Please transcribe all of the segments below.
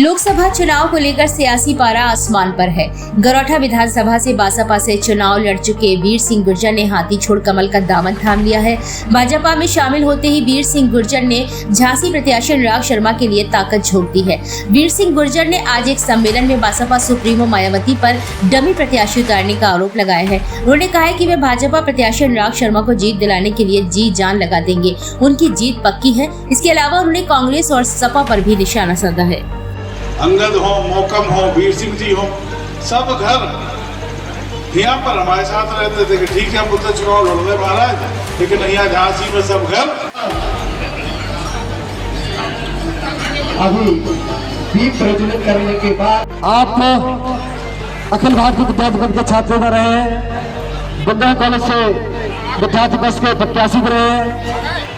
लोकसभा चुनाव को लेकर सियासी पारा आसमान पर है। गरौठा विधानसभा से बसपा से चुनाव लड़ चुके वीर सिंह गुर्जर ने हाथी छोड़ कमल का दामन थाम लिया है। भाजपा में शामिल होते ही वीर सिंह गुर्जर ने झांसी प्रत्याशी अनुराग शर्मा के लिए ताकत झोंक दी है। वीर सिंह गुर्जर ने आज एक सम्मेलन में बसपा सुप्रीमो मायावती पर डमी प्रत्याशी उतारने का आरोप लगाया है। उन्होंने कहा है कि वे भाजपा प्रत्याशी अनुराग शर्मा को जीत दिलाने के लिए जी जान लगा देंगे। उनकी जीत पक्की है। इसके अलावा उन्होंने कांग्रेस और सपा पर भी निशाना साधा है। अंगद हो, मोकम हो, वीर सिंह जी हो, सब घर यहाँ पर हमारे साथ रहते थे कि ठीक है हम तो चुनाव लड़ रहे महाराज, लेकिन यहाँ झांसी में सब घर। अभी दीप प्रज्वलित करने के बाद आप अखिल भारतीय विद्यार्थी परिषद के छात्र रहे हैं, बुंदेलखंड कॉलेज से विद्यार्थी परिषद के प्रत्याशी रहे हैं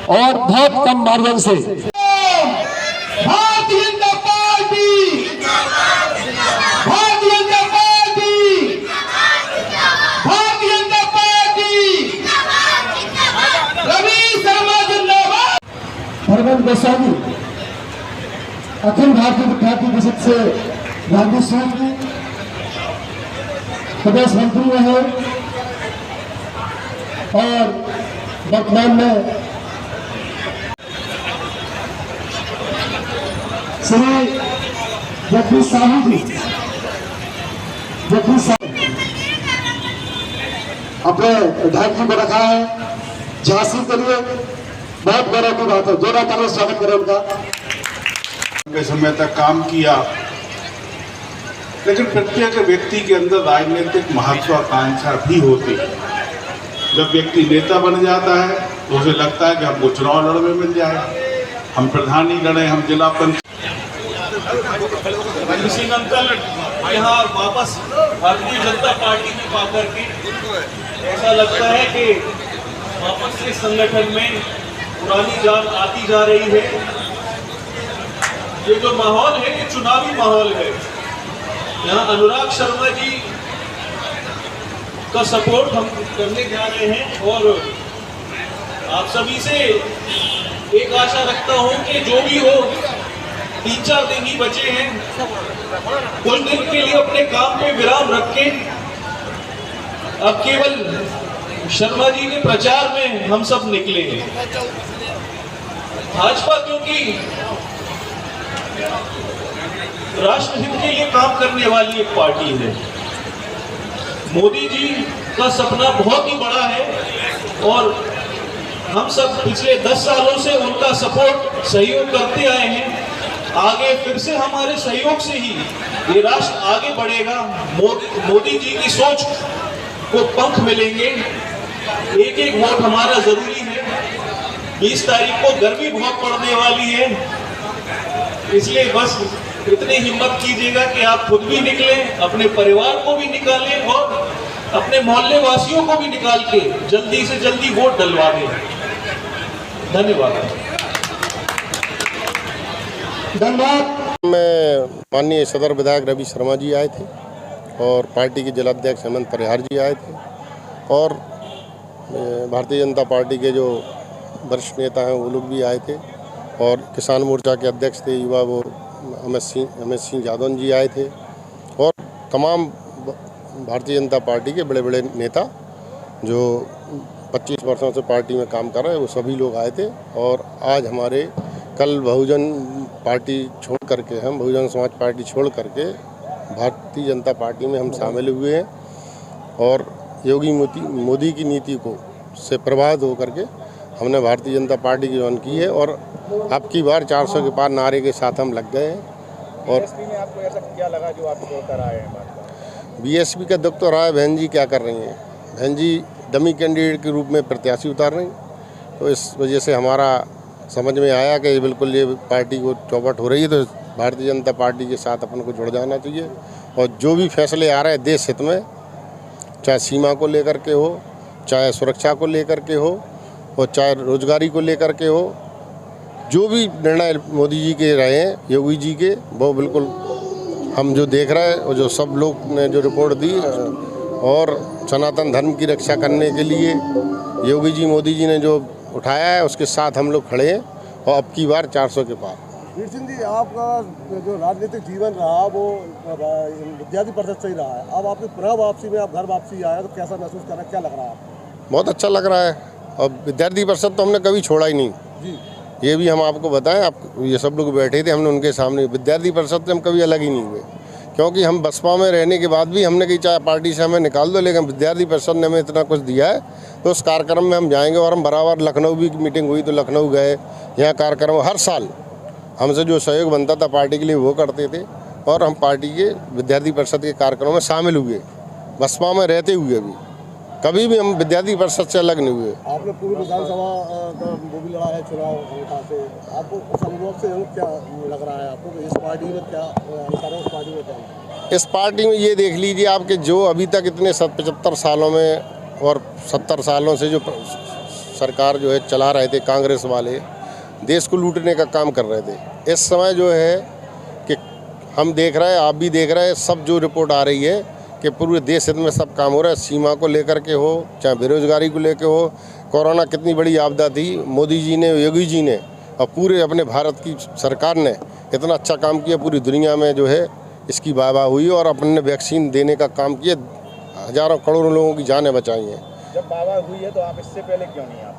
और बहुत कम मार्जिन से गोस्वामी अखिल भारतीय विद्यार्थी परिषद से राजस्थान की प्रदेश मंत्री रहे और वर्तमान में श्री जगदीश साहू जी अपने विधायक को रखा है झांसी के लिए। बहुत गौरव की बात है। जोड़ा करो, स्वागत करें उनका। लंबे समय तक काम किया, लेकिन प्रत्येक व्यक्ति के अंदर राजनीतिक महत्वाकांक्षा भी होती है। जब व्यक्ति नेता बन जाता है तो उसे लगता है कि हमको चुनाव लड़ने मिल जाए, हम प्रधान ही लड़े, हम जिला पंचायत। यहाँ वापस भारतीय जनता पार्टी में पाकर के ऐसा लगता है कि वापस से संगठन में पुरानी जान आती जा रही है। ये जो माहौल है ये चुनावी माहौल है। यहाँ अनुराग शर्मा जी का सपोर्ट हम करने जा रहे हैं और आप सभी से एक आशा रखता हूं कि जो भी हो, 3-4 दिन ही बचे हैं, कुछ दिन के लिए अपने काम पे विराम रख के अब केवल शर्मा जी के प्रचार में हम सब निकले हैं। भाजपा क्योंकि राष्ट्रहित के लिए काम करने वाली एक पार्टी है। मोदी जी का सपना बहुत ही बड़ा है और हम सब पिछले 10 सालों से उनका सपोर्ट सहयोग करते आए हैं। आगे फिर से हमारे सहयोग से ही ये राष्ट्र आगे बढ़ेगा। मोदी जी की सोच को पंख मिलेंगे। एक एक वोट हमारा जरूरी है। 20 तारीख को गर्मी बहुत पड़ने वाली है, इसलिए बस इतनी हिम्मत कीजिएगा कि आप खुद भी निकलें, अपने परिवार को भी निकालें और अपने मोहल्ले वासियों को भी निकाल के जल्दी से जल्दी वोट डलवा दें। धन्यवाद। मैं माननीय सदर विधायक रवि शर्मा जी आए थे और पार्टी के जिलाध्यक्ष हेमंत परिहार जी आए थे और भारतीय जनता पार्टी के जो वरिष्ठ नेता हैं वो लोग भी आए थे और किसान मोर्चा के अध्यक्ष थे युवा वो अमित सिंह यादव जी आए थे और तमाम भारतीय जनता पार्टी के बड़े बड़े नेता जो 25 वर्षों से पार्टी में काम कर रहे हैं वो सभी लोग आए थे। और आज हमारे कल बहुजन पार्टी छोड़ करके, हम बहुजन समाज पार्टी छोड़ करके भारतीय जनता पार्टी में हम शामिल हुए हैं और योगी मोदी की नीति को से प्रभावित होकर के हमने भारतीय जनता पार्टी की ज्वाइन की है और अब की बार 400 के पार नारे के साथ हम लग गए हैं। और में आपको ऐसा क्या लगा जो आप छोड़कर आए हैं? बीएसपी का दुख तो रहा है। बहन जी क्या कर रही हैं? बहन जी डमी कैंडिडेट के रूप में प्रत्याशी उतार रही, तो इस वजह से हमारा समझ में आया कि बिल्कुल ये पार्टी को चौपट हो रही है, तो भारतीय जनता पार्टी के साथ अपन को जुड़ जाना चाहिए। और जो भी फैसले आ रहे हैं देश हित में, चाहे सीमा को लेकर के हो, चाहे सुरक्षा को लेकर के हो और चाहे रोजगारी को लेकर के हो, जो भी निर्णय मोदी जी के रहे हैं, योगी जी के, वो बिल्कुल हम जो देख रहे हैं और जो सब लोग ने जो रिपोर्ट दी और सनातन धर्म की रक्षा करने के लिए योगी जी मोदी जी ने जो उठाया है उसके साथ हम लोग खड़े हैं और अब की बार 400 के पार। वीर सिंह जी, आपका जो राजनीतिक जीवन रहा वो विद्यार्थी परिषद से ही रहा है। अब आपकी पुनः वापसी में आप घर वापसी आए तो कैसा महसूस कर रहे हैं, क्या लग रहा है आपको? बहुत अच्छा लग रहा है। और विद्यार्थी परिषद तो हमने कभी छोड़ा ही नहीं जी। ये भी हम आपको बताएं, आप ये सब लोग बैठे थे, हमने उनके सामने विद्यार्थी परिषद से हम कभी अलग ही नहीं हुए, क्योंकि हम बसपा में रहने के बाद भी हमने कही चाहे पार्टी से हमें निकाल दो, लेकिन विद्यार्थी परिषद ने हमें इतना कुछ दिया है तो उस कार्यक्रम में हम जाएंगे। और हम बराबर लखनऊ भी मीटिंग हुई तो लखनऊ गए, यहाँ कार्यक्रम हर साल हमसे जो सहयोग बनता था पार्टी के लिए वो करते थे। और हम पार्टी के विद्यार्थी परिषद के कार्यक्रमों में शामिल हुए, बसपा में रहते हुए भी कभी भी हम विद्यार्थी परिषद से अलग नहीं हुए। आपने पूरी विधानसभा का वो भी लड़ा है चुनाव से, आपको उस अनुभव से क्या लग रहा है आपको इस पार्टी में क्या अंतर है? उस पार्टी में क्या इस पार्टी में ये देख लीजिए आपके जो अभी तक इतने 75 सालों में और 70 सालों से जो सरकार जो है चला रहे थे कांग्रेस वाले, देश को लूटने का काम कर रहे थे। इस समय जो है कि हम देख रहे हैं, आप भी देख रहे हैं, सब जो रिपोर्ट आ रही है कि पूरे देश हित में सब काम हो रहा है। सीमा को लेकर के हो, चाहे बेरोजगारी को लेकर हो, कोरोना कितनी बड़ी आपदा थी, मोदी जी ने, योगी जी ने और पूरे अपने भारत की सरकार ने इतना अच्छा काम किया, पूरी दुनिया में जो है इसकी वाहवाह हुई और अपने वैक्सीन देने का काम किया, हजारों करोड़ों लोगों की जानें बचाई हैं। जब वाहवाह हुई है तो आप इससे पहले क्यों नहीं आए?